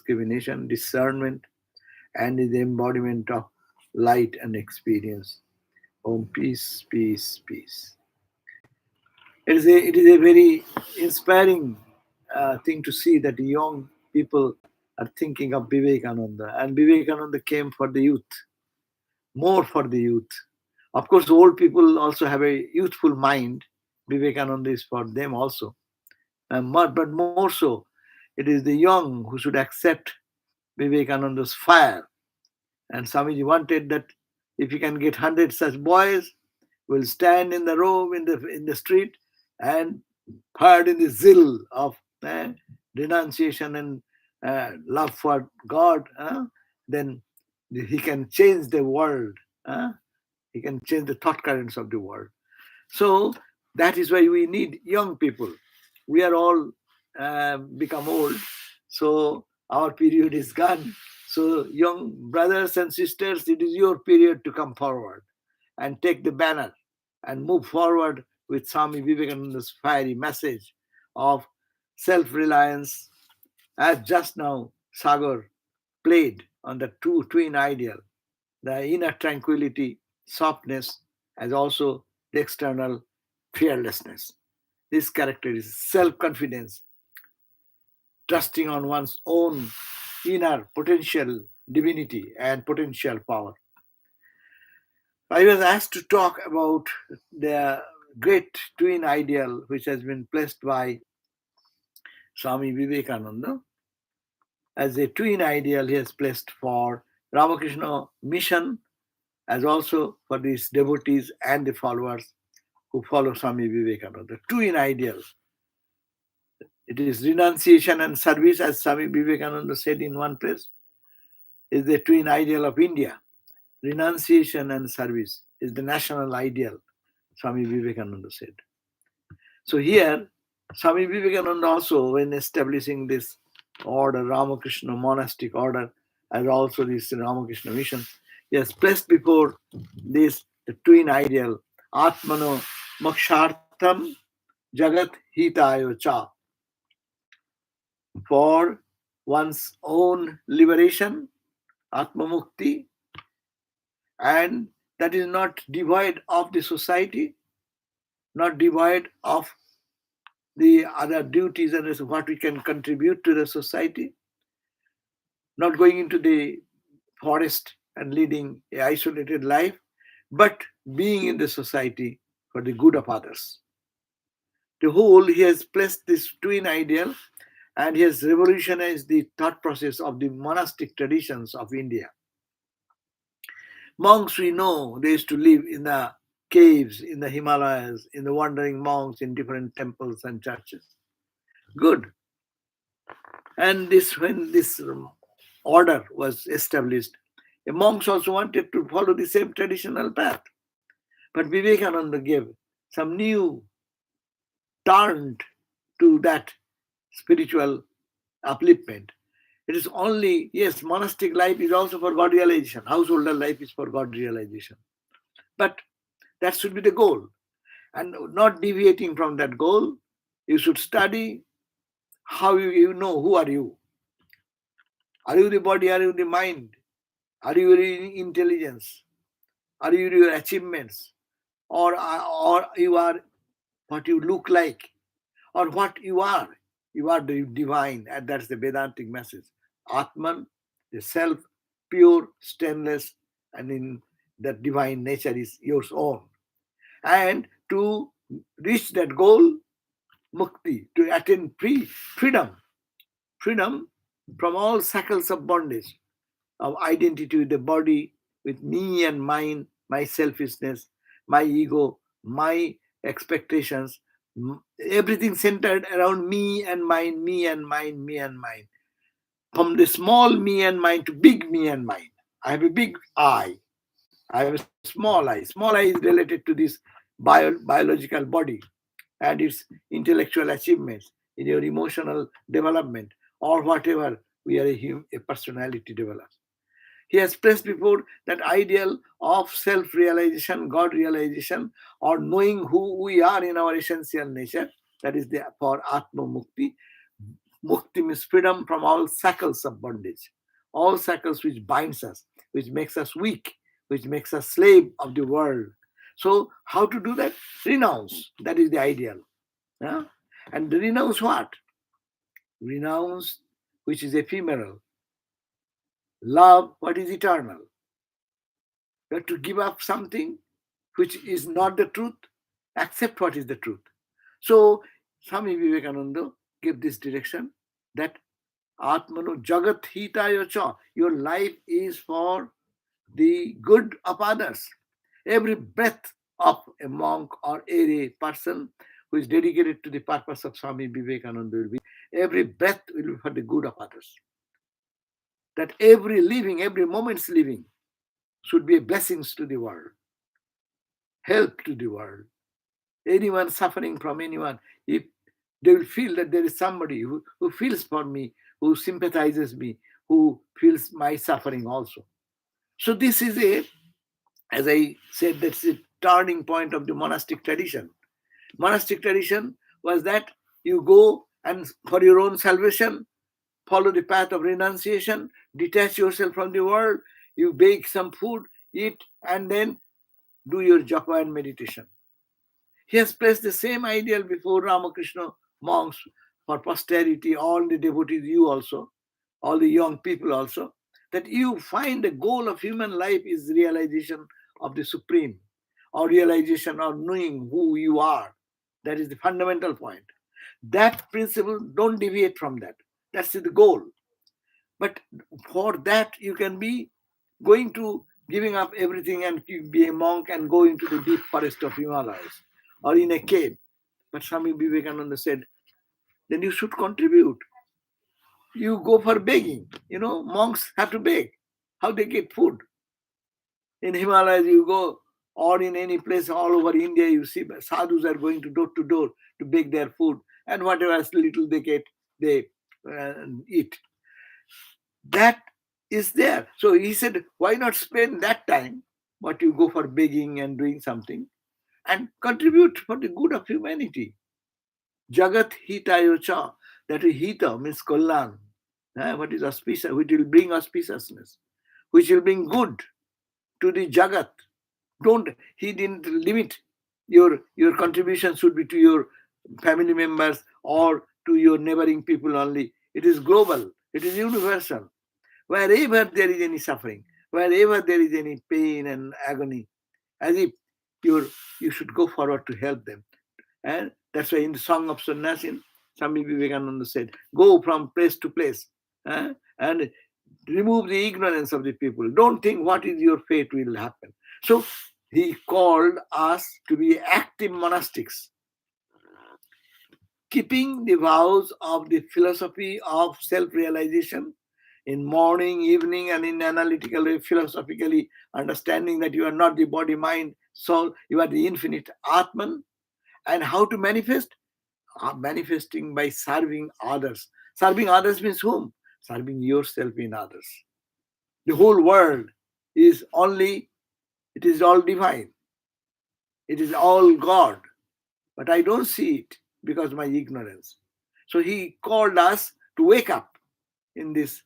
discrimination, discernment, and is the embodiment of light and experience. Om, peace, peace, peace. It is a very inspiring thing to see that young people are thinking of Vivekananda, and Vivekananda came for the youth, more for the youth. Of course, old people also have a youthful mind. Vivekananda is for them also. But more so, it is the young who should accept Vivekananda's fire. And Swamiji wanted that if he can get 100 such boys, will stand in the row in the street and fired in the zeal of renunciation and love for God, then he can change the world. He can change the thought currents of the world. So that is why we need young people. We are all become old, so our period is gone. So young brothers and sisters, it is your period to come forward and take the banner and move forward with Swami Vivekananda's fiery message of self-reliance, as just now Sagar played on the twin ideal, the inner tranquility, softness, as also the external fearlessness. This character is self-confidence, trusting on one's own inner potential divinity and potential power. I was asked to talk about the great twin ideal which has been placed by Swami Vivekananda. As a twin ideal, he has placed for Ramakrishna mission, as also for these devotees and the followers who follow Swami Vivekananda. Twin ideal. It is renunciation and service, as Swami Vivekananda said in one place, is the twin ideal of India. Renunciation and service is the national ideal, Swami Vivekananda said. So here, Swami Vivekananda also, when establishing this order, Ramakrishna monastic order, and also this Ramakrishna mission, he has placed before this the twin ideal, Atmano Mokshartham Jagat Hitayo Cha, for one's own liberation, Atma Mukti, and that is not devoid of the society, not devoid of the other duties and what we can contribute to the society, not going into the forest and leading an isolated life, but being in the society for the good of others. The whole, he has placed this twin ideal, and he has revolutionized the thought process of the monastic traditions of India. Monks, we know, they used to live in the caves, in the Himalayas, in the wandering monks in different temples and churches. Good. And when this order was established, the monks also wanted to follow the same traditional path. But Vivekananda gave some new turn to that spiritual upliftment. It is only, yes, monastic life is also for God realization. Householder life is for God realization. But that should be the goal. And not deviating from that goal, you should study how you know who are you. Are you the body? Are you the mind? Are you your intelligence? Are you your achievements? Or you are what you look like? Or what you are? You are the divine, and that's the Vedantic message. Atman, the self, pure, stainless, and in that divine nature is yours own. And to reach that goal, mukti, to attain freedom from all shackles of bondage, of identity with the body, with me and mine, my selfishness, my ego, my expectations, everything centered around me and mine, me and mine, me and mine. From the small me and mine to big me and mine. I have a big I. I have a small I. Small I is related to this biological body and its intellectual achievements, in your emotional development, or whatever we are a personality develops. He has placed before that ideal of self-realization, God realization, or knowing who we are in our essential nature. That is for Atma Mukti. Mukti means freedom from all shackles of bondage, all shackles which binds us, which makes us weak, which makes us slave of the world. So how to do that? Renounce. That is the ideal. Yeah? And renounce what? Renounce which is ephemeral. Love what is eternal. You have to give up something which is not the truth, accept what is the truth. So Swami Vivekananda gave this direction that Atmano Jagat Hitaya Cha, your life is for the good of others. Every breath of a monk or a person who is dedicated to the purpose of Swami Vivekananda will be, every breath will be for the good of others. That every living, every moment's living should be a blessings to the world, help to the world. Anyone suffering from anyone, if they will feel that there is somebody who feels for me, who sympathizes me, who feels my suffering also. So this is a, as I said, that's a turning point of the monastic tradition. Monastic tradition was that you go and for your own salvation, follow the path of renunciation, detach yourself from the world, you bake some food, eat, and then do your japa and meditation. He has placed the same ideal before Ramakrishna monks for posterity, all the devotees, you also, all the young people also, that you find the goal of human life is realization of the Supreme, or realization or knowing who you are. That is the fundamental point. That principle, don't deviate from that. That's the goal. But for that, you can be going to giving up everything and be a monk and go into the deep forest of Himalayas or in a cave. But Swami Vivekananda said, then you should contribute. You go for begging. Monks have to beg. How they get food? In Himalayas, you go, or in any place all over India, you see sadhus are going to door to beg their food, and whatever little they get, they eat. That is there. So he said, why not spend that time, what you go for begging and doing something, and contribute for the good of humanity. Jagat hitayo cha. That is hita means kalyan. What is auspicious, which will bring auspiciousness, which will bring good to the jagat. He didn't limit your contribution should be to your family members or to your neighboring people only. It is global, it is universal. Wherever there is any suffering, wherever there is any pain and agony, as if you should go forward to help them. And that's why in the Song of Sannyasin, Swami Vivekananda said, go from place to place and remove the ignorance of the people. Don't think what is your fate will happen. So he called us to be active monastics, keeping the vows of the philosophy of self-realization in morning, evening, and in analytical, philosophically understanding that you are not the body, mind, soul, you are the infinite Atman. And how to manifest? Manifesting by serving others. Serving others means whom? Serving yourself in others. The whole world is only, it is all divine. It is all God. But I don't see it because of my ignorance. So he called us to wake up in this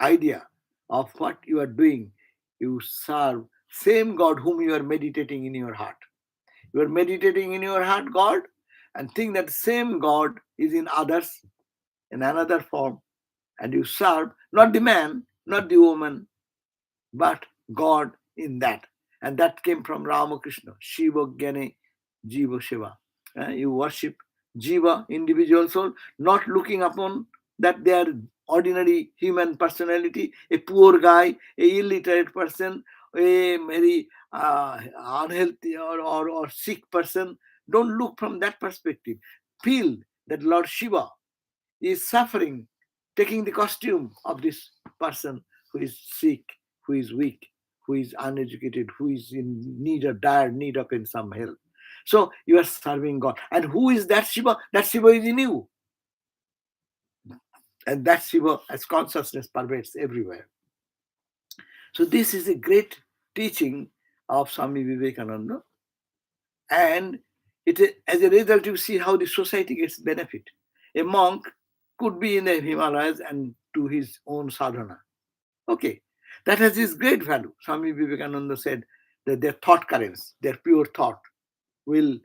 idea of what you are doing. You serve same God whom you are meditating in your heart. You are meditating in your heart God and think that same God is in others in another form, and you serve not the man, not the woman, but God in that. And that came from Ramakrishna, Shiva Gyane Jiva Shiva. You worship Jiva, individual soul, not looking upon that they are ordinary human personality, a poor guy, a illiterate person, a very unhealthy or sick person. Don't look from that perspective. Feel that Lord Shiva is suffering, taking the costume of this person who is sick, who is weak, who is uneducated, who is in need of dire need of in some help. So you are serving God. And who is that Shiva? That Shiva is in you. And that Shiva as consciousness pervades everywhere. So this is a great teaching of Swami Vivekananda. And as a result, you see how the society gets benefit. A monk could be in the Himalayas and to his own sadhana. Okay, that has its great value. Swami Vivekananda said that their thought currents, their pure thought, will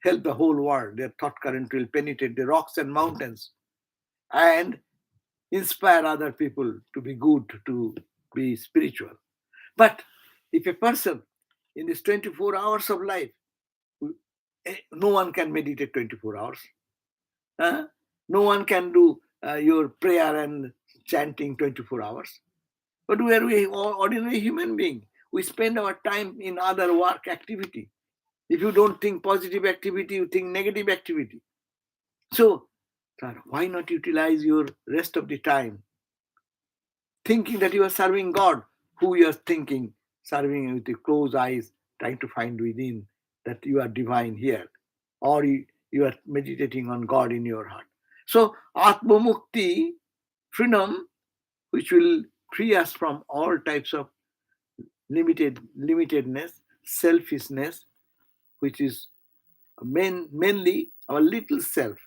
help the whole world. Their thought current will penetrate the rocks and mountains and inspire other people to be good, to be spiritual. But if a person in this 24 hours of life, no one can meditate 24 hours. Huh? No one can do your prayer and chanting 24 hours. But we are ordinary human being. We spend our time in other work activity. If you don't think positive activity, you think negative activity. So, why not utilize your rest of the time thinking that you are serving God, who you are thinking, serving with your closed eyes, trying to find within that you are divine here, or you are meditating on God in your heart. So, Atma Mukti, freedom, which will free us from all types of limitedness, selfishness, which is mainly our little self,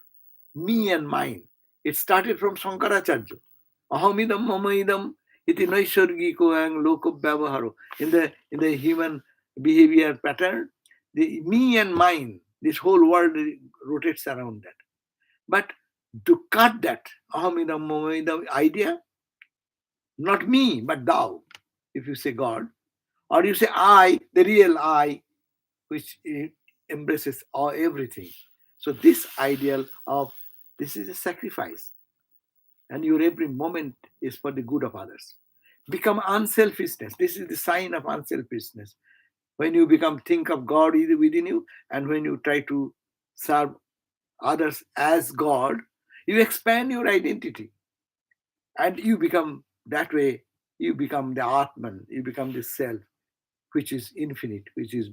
me and mine. It started from Shankaracharya. Ahamidam mamaidam iti naisargiko ang loko vyavaharo. In the human behavior pattern, the me and mine, this whole world rotates around that. But to cut that ahamidam mamaidam idea, not me, but thou, if you say God, or you say I, the real I, which embraces all everything. So this ideal of this is a sacrifice, and your every moment is for the good of others. Become unselfishness. This is the sign of unselfishness. When you become think of God within you, and when you try to serve others as God, you expand your identity, and you become that way. You become the Atman. You become the self, which is infinite, which is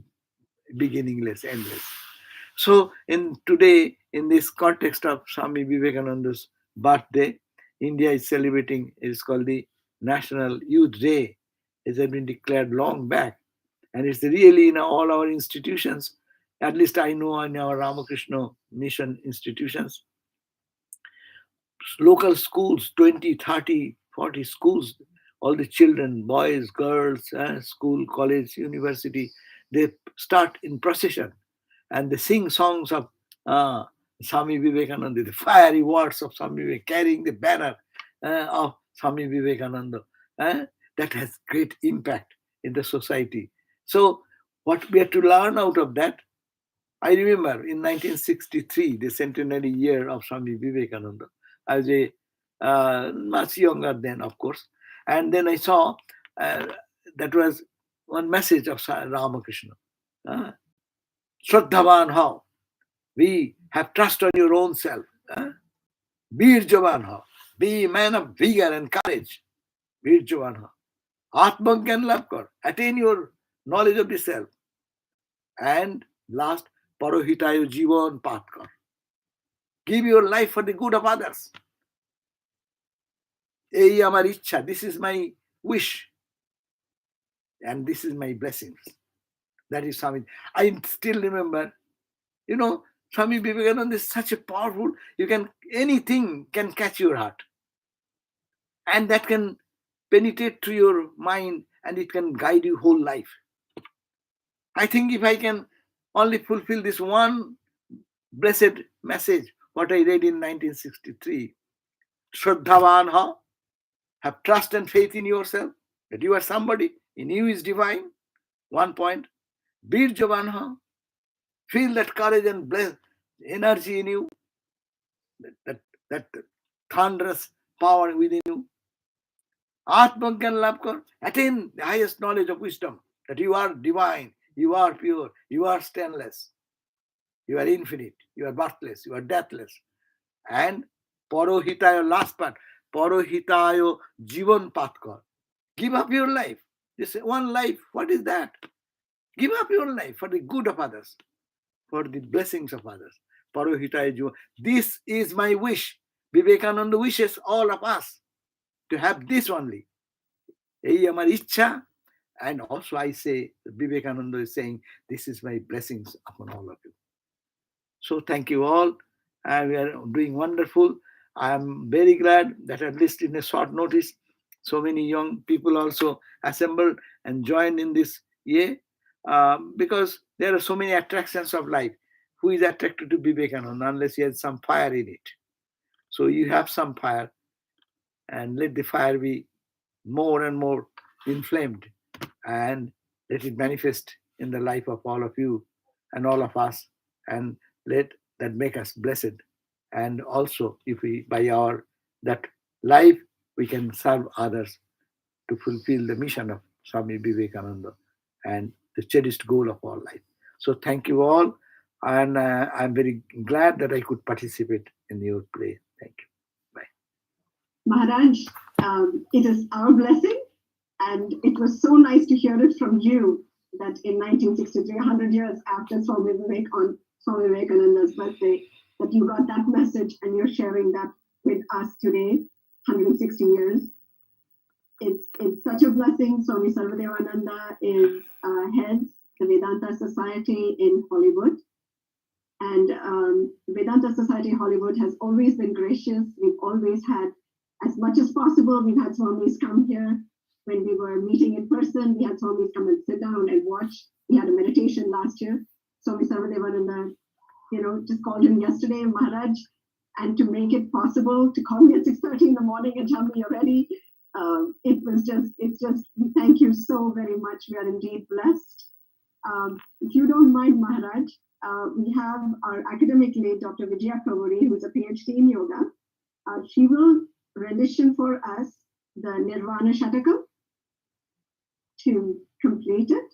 beginningless, endless. So, in today, in this context of Swami Vivekananda's birthday, India is celebrating. It's called the National Youth Day. It has been declared long back, and it's really in all our institutions. At least I know in our Ramakrishna Mission institutions, local schools, 20, 30, 40 schools, all the children, boys, girls, school, college, university, they start in procession and they sing songs of Swami Vivekananda, the fiery words of Swami Vivekananda, carrying the banner of Swami Vivekananda. That has great impact in the society. So what we have to learn out of that, I remember in 1963, the centenary year of Swami Vivekananda, I was much younger then, of course. And then I saw that was one message of Ramakrishna. Shraddhavan how? We have trust on your own self. Veer Javan how? Be a man of vigor and courage. Veer Javan how? Atman Gyan Labh kar. Attain your knowledge of the self. And last, Parohitayo Jivan Path kar. Give your life for the good of others. Ei amar ichha. This is my wish. And this is my blessings. That is Swami. I still remember, Swami Vivekananda is such a powerful, anything can catch your heart. And that can penetrate to your mind and it can guide you whole life. I think if I can only fulfill this one blessed message, what I read in 1963, Shraddhavan ha, have trust and faith in yourself, that you are somebody, in you is divine. 1 point. Veer Javan ha, feel that courage and energy in you, that thunderous power within you. Atman Gyan Labh kar, attain the highest knowledge of wisdom, that you are divine, you are pure, you are stainless, you are infinite, you are birthless, you are deathless. And Parohitayo, last part, Parohitayo Jivan Path kar. Give up your life. This one life, what is that? Give up your life for the good of others, for the blessings of others. Parohitayo Jivan. This is my wish. Vivekananda wishes all of us to have this only. Ei amar ichha. And also I say, Vivekananda is saying, this is my blessings upon all of you. So thank you all. We are doing wonderful. I'm very glad that at least in a short notice, so many young people also assembled and joined in this year, because there are so many attractions of life. Who is attracted to Vivekananda unless he has some fire in it? So you have some fire, and let the fire be more and more inflamed, and let it manifest in the life of all of you and all of us, and let that make us blessed. And also, if we by our that life we can serve others to fulfill the mission of Swami Vivekananda and the cherished goal of our life. So thank you all, and I'm very glad that I could participate in your play. Thank you. Bye. Maharaj, it is our blessing, and it was so nice to hear it from you that in 1963, 100 years after Swami Vivekananda's birthday, that you got that message and you're sharing that with us today, 160 years. It's such a blessing. Swami Sarvadevananda heads the Vedanta Society in Hollywood. And Vedanta Society Hollywood has always been gracious. We've always had, as much as possible, we've had Swamis come here. When we were meeting in person, we had Swamis come and sit down and watch. We had a meditation last year. Swami Sarvadevananda, just called him yesterday, Maharaj, and to make it possible to call me at 6:30 in the morning and tell me you're ready. It's just, we thank you so very much. We are indeed blessed. If you don't mind, Maharaj, we have our academic lead, Dr. Vijaya Kavuri, who is a PhD in yoga. She will rendition for us the Nirvana Shatakam to complete it.